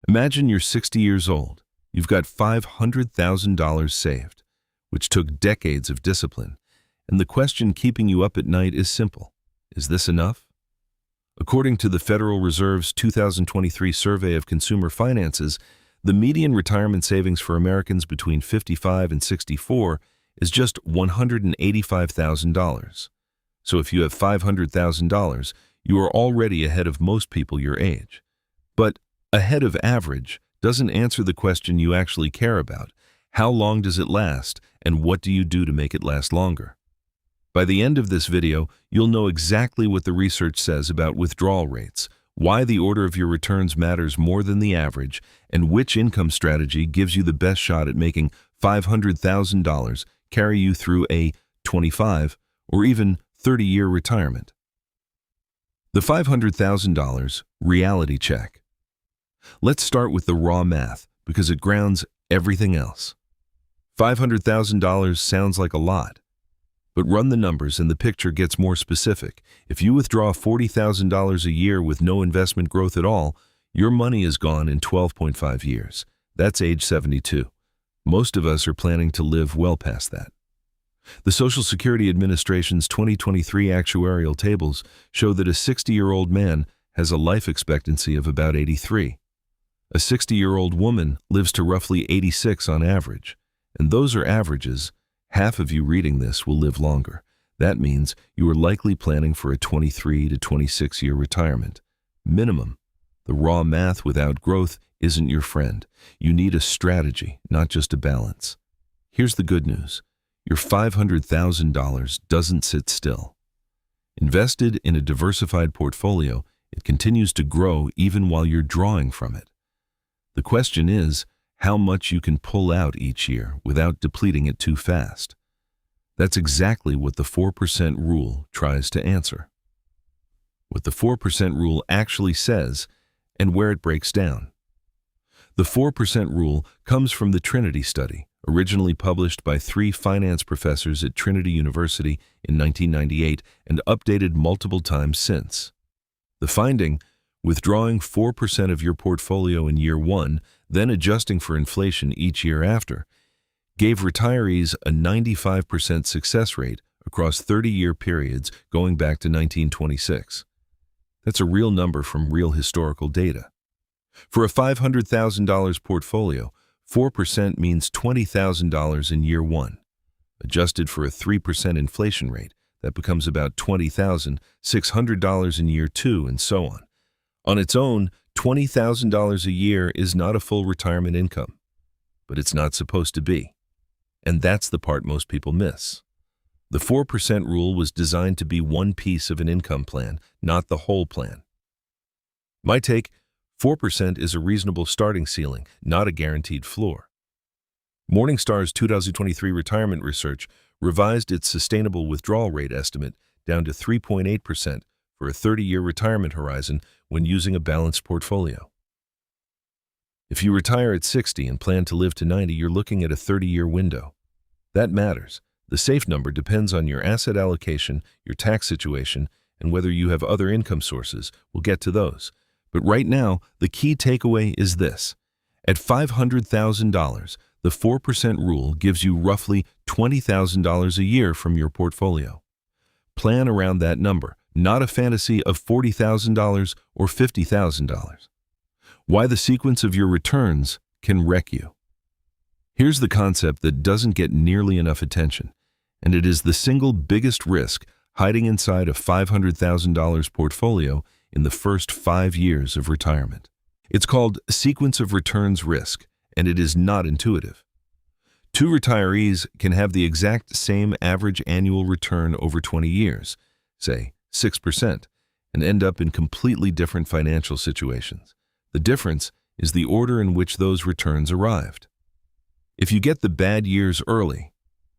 Imagine you're 60 years old. You've got $500,000 saved, which took decades of discipline. And the question keeping you up at night is simple. Is this enough? According to the Federal Reserve's 2023 survey of consumer finances, the median retirement savings for Americans between 55 and 64 is just $185,000. So if you have $500,000, you are already ahead of most people your age. But ahead of average doesn't answer the question you actually care about. How long does it last, and what do you do to make it last longer? By the end of this video, you'll know exactly what the research says about withdrawal rates, why the order of your returns matters more than the average, and which income strategy gives you the best shot at making $500,000 carry you through a 25 or even 30-year retirement. The $500,000 reality check. Let's start with the raw math because it grounds everything else. $500,000 sounds like a lot, but run the numbers and the picture gets more specific. If you withdraw $40,000 a year with no investment growth at all, your money is gone in 12.5 years. That's age 72. Most of us are planning to live well past that. The Social Security Administration's 2023 actuarial tables show that a 60-year-old man has a life expectancy of about 83. A 60-year-old woman lives to roughly 86 on average, and those are averages. Half of you reading this will live longer. That means you are likely planning for a 23 to 26-year retirement. Minimum. The raw math without growth isn't your friend. You need a strategy, not just a balance. Here's the good news. Your $500,000 doesn't sit still. Invested in a diversified portfolio, it continues to grow even while you're drawing from it. The question is how much you can pull out each year without depleting it too fast. That's exactly what the 4% rule tries to answer. What the 4% rule actually says and where it breaks down. The 4% rule comes from the Trinity study, originally published by 3 finance professors at Trinity University in 1998 and updated multiple times since. The finding: withdrawing 4% of your portfolio in year 1, then adjusting for inflation each year after, gave retirees a 95% success rate across 30-year periods going back to 1926. That's a real number from real historical data. For a $500,000 portfolio, 4% means $20,000 in year 1. Adjusted for a 3% inflation rate, that becomes about $20,600 in year 2, and so on. On its own, $20,000 a year is not a full retirement income, but it's not supposed to be. And that's the part most people miss. The 4% rule was designed to be one piece of an income plan, not the whole plan. My take: 4% is a reasonable starting ceiling, not a guaranteed floor. Morningstar's 2023 retirement research revised its sustainable withdrawal rate estimate down to 3.8% for a 30-year retirement horizon when using a balanced portfolio. If you retire at 60 and plan to live to 90, you're looking at a 30-year window. That matters. The safe number depends on your asset allocation, your tax situation, and whether you have other income sources. We'll get to those. But right now, the key takeaway is this. At $500,000, the 4% rule gives you roughly $20,000 a year from your portfolio. Plan around that number, not a fantasy of $40,000 or $50,000. Why the sequence of your returns can wreck you. Here's the concept that doesn't get nearly enough attention, and it is the single biggest risk hiding inside a $500,000 portfolio in the first 5 years of retirement. It's called sequence of returns risk, and it is not intuitive. 2 retirees can have the exact same average annual return over 20 years, say 6%, and end up in completely different financial situations. The difference is the order in which those returns arrived. If you get the bad years early,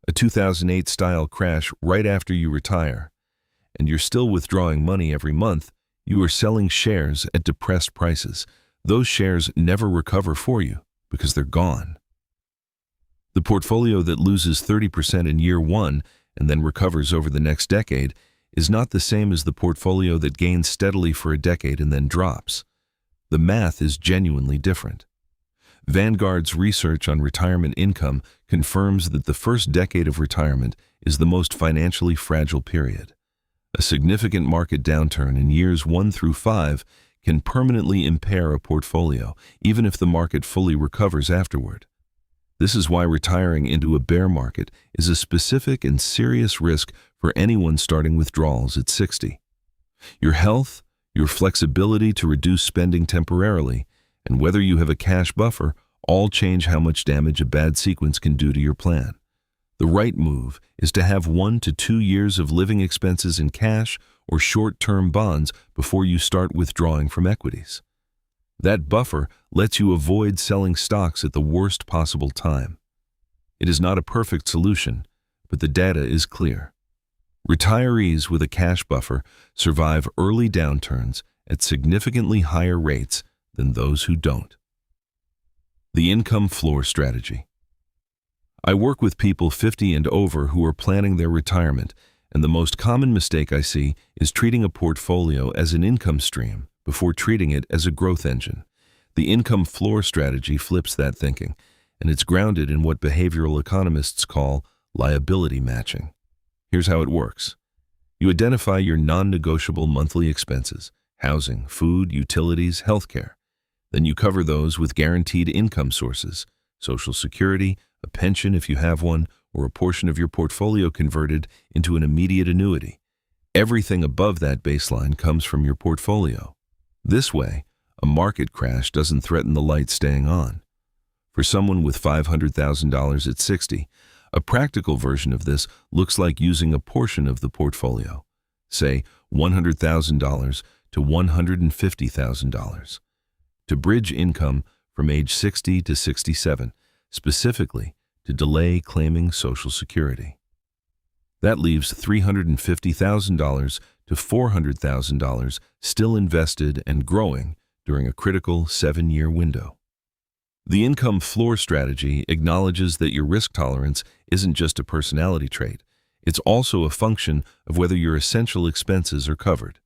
a 2008-style crash right after you retire, and you're still withdrawing money every month, you are selling shares at depressed prices. Those shares never recover for you because they're gone. The portfolio that loses 30% in year 1 and then recovers over the next decade is not the same as the portfolio that gains steadily for a decade and then drops. The math is genuinely different. Vanguard's research on retirement income confirms that the first decade of retirement is the most financially fragile period. A significant market downturn in years 1 through 5 can permanently impair a portfolio, even if the market fully recovers afterward. This is why retiring into a bear market is a specific and serious risk for anyone starting withdrawals at 60. Your health, your flexibility to reduce spending temporarily, and whether you have a cash buffer all change how much damage a bad sequence can do to your plan. The right move is to have 1 to 2 years of living expenses in cash or short-term bonds before you start withdrawing from equities. That buffer lets you avoid selling stocks at the worst possible time. It is not a perfect solution, but the data is clear. Retirees with a cash buffer survive early downturns at significantly higher rates than those who don't. The income floor strategy. I work with people 50 and over who are planning their retirement, and the most common mistake I see is treating a portfolio as an income stream before treating it as a growth engine. The income floor strategy flips that thinking, and it's grounded in what behavioral economists call liability matching. Here's how it works. You identify your non-negotiable monthly expenses: housing, food, utilities, healthcare. Then you cover those with guaranteed income sources: Social Security, a pension if you have one, or a portion of your portfolio converted into an immediate annuity. Everything above that baseline comes from your portfolio. This way, a market crash doesn't threaten the light staying on. For someone with $500,000 at 60, a practical version of this looks like using a portion of the portfolio, say $100,000 to $150,000, to bridge income from age 60 to 67, specifically to delay claiming Social Security. That leaves $350,000 to $400,000 still invested and growing during a critical 7-year window. The income floor strategy acknowledges that your risk tolerance isn't just a personality trait, it's also a function of whether your essential expenses are covered.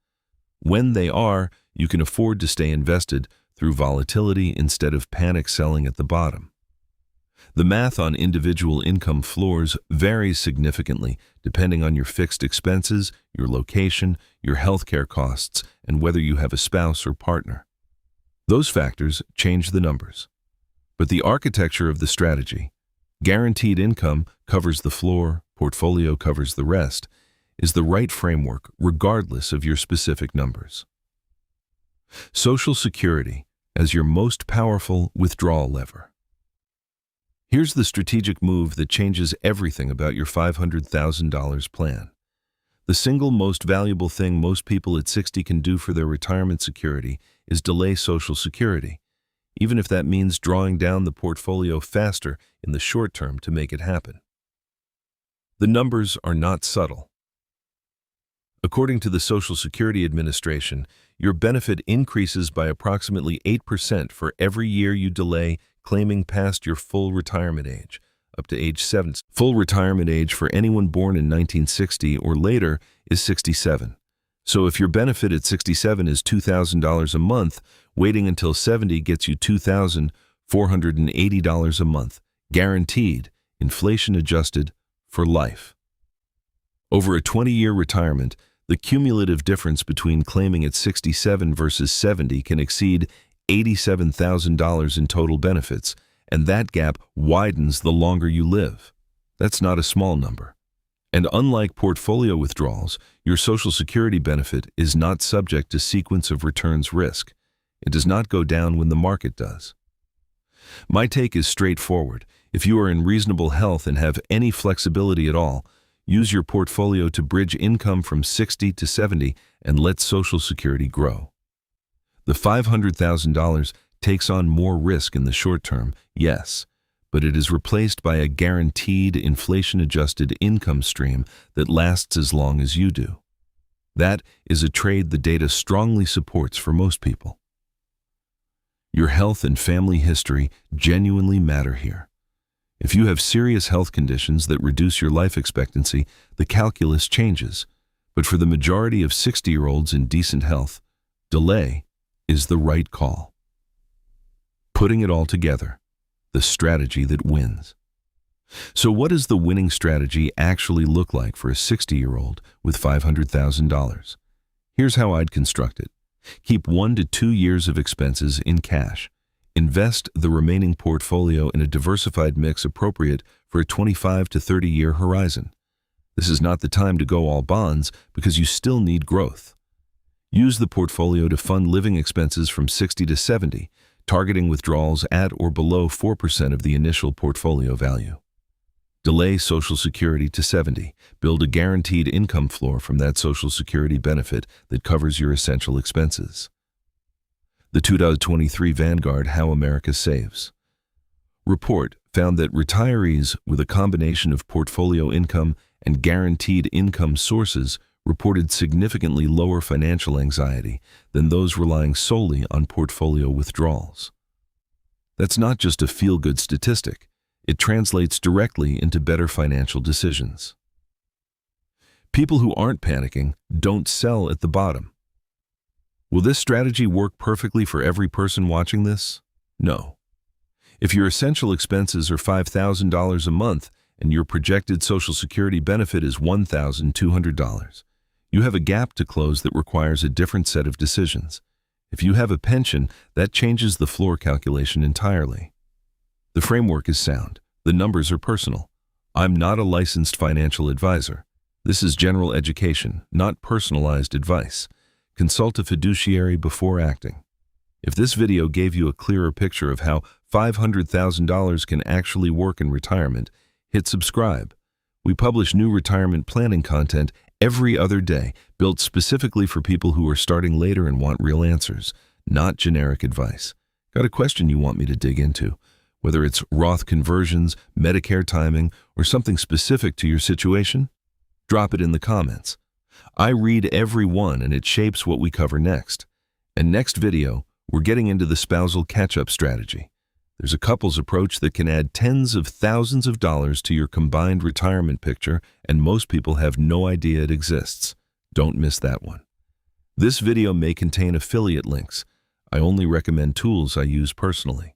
When they are, you can afford to stay invested through volatility instead of panic selling at the bottom. The math on individual income floors varies significantly depending on your fixed expenses, your location, your healthcare costs, and whether you have a spouse or partner. Those factors change the numbers. But the architecture of the strategy, guaranteed income covers the floor, portfolio covers the rest, is the right framework regardless of your specific numbers. Social Security as your most powerful withdrawal lever. Here's the strategic move that changes everything about your $500,000 plan. The single most valuable thing most people at 60 can do for their retirement security is delay Social Security, even if that means drawing down the portfolio faster in the short term to make it happen. The numbers are not subtle. According to the Social Security Administration, your benefit increases by approximately 8% for every year you delay claiming past your full retirement age, up to age 7. Full retirement age for anyone born in 1960 or later is 67. So if your benefit at 67 is $2,000 a month, waiting until 70 gets you $2,480 a month, guaranteed, inflation adjusted, for life. Over a 20-year retirement, the cumulative difference between claiming at 67 versus 70 can exceed $87,000 in total benefits, and that gap widens the longer you live. That's not a small number. And unlike portfolio withdrawals, your Social Security benefit is not subject to sequence of returns risk. It does not go down when the market does. My take is straightforward. If you are in reasonable health and have any flexibility at all, use your portfolio to bridge income from 60 to 70 and let Social Security grow. The $500,000 takes on more risk in the short term, yes, but it is replaced by a guaranteed inflation-adjusted income stream that lasts as long as you do. That is a trade the data strongly supports for most people. Your health and family history genuinely matter here. If you have serious health conditions that reduce your life expectancy, the calculus changes. But for the majority of 60-year-olds in decent health, delay is the right call. Putting it all together, the strategy that wins. So what does the winning strategy actually look like for a 60-year-old with $500,000? Here's how I'd construct it. Keep 1 to 2 years of expenses in cash. Invest the remaining portfolio in a diversified mix appropriate for a 25 to 30-year horizon. This is not the time to go all bonds because you still need growth. Use the portfolio to fund living expenses from 60 to 70, targeting withdrawals at or below 4% of the initial portfolio value. Delay Social Security to 70. Build a guaranteed income floor from that Social Security benefit that covers your essential expenses. The 2023 Vanguard How America Saves report found that retirees with a combination of portfolio income and guaranteed income sources reported significantly lower financial anxiety than those relying solely on portfolio withdrawals. That's not just a feel-good statistic. It translates directly into better financial decisions. People who aren't panicking don't sell at the bottom. Will this strategy work perfectly for every person watching this? No. If your essential expenses are $5,000 a month and your projected Social Security benefit is $1,200, you have a gap to close that requires a different set of decisions. If you have a pension, that changes the floor calculation entirely. The framework is sound. The numbers are personal. I'm not a licensed financial advisor. This is general education, not personalized advice. Consult a fiduciary before acting. If this video gave you a clearer picture of how $500,000 can actually work in retirement, hit subscribe. We publish new retirement planning content every other day, built specifically for people who are starting later and want real answers, not generic advice. Got a question you want me to dig into? Whether it's Roth conversions, Medicare timing, or something specific to your situation? Drop it in the comments. I read every one and it shapes what we cover next. And next video, we're getting into the spousal catch-up strategy. There's a couple's approach that can add tens of thousands of dollars to your combined retirement picture, and most people have no idea it exists. Don't miss that one. This video may contain affiliate links. I only recommend tools I use personally.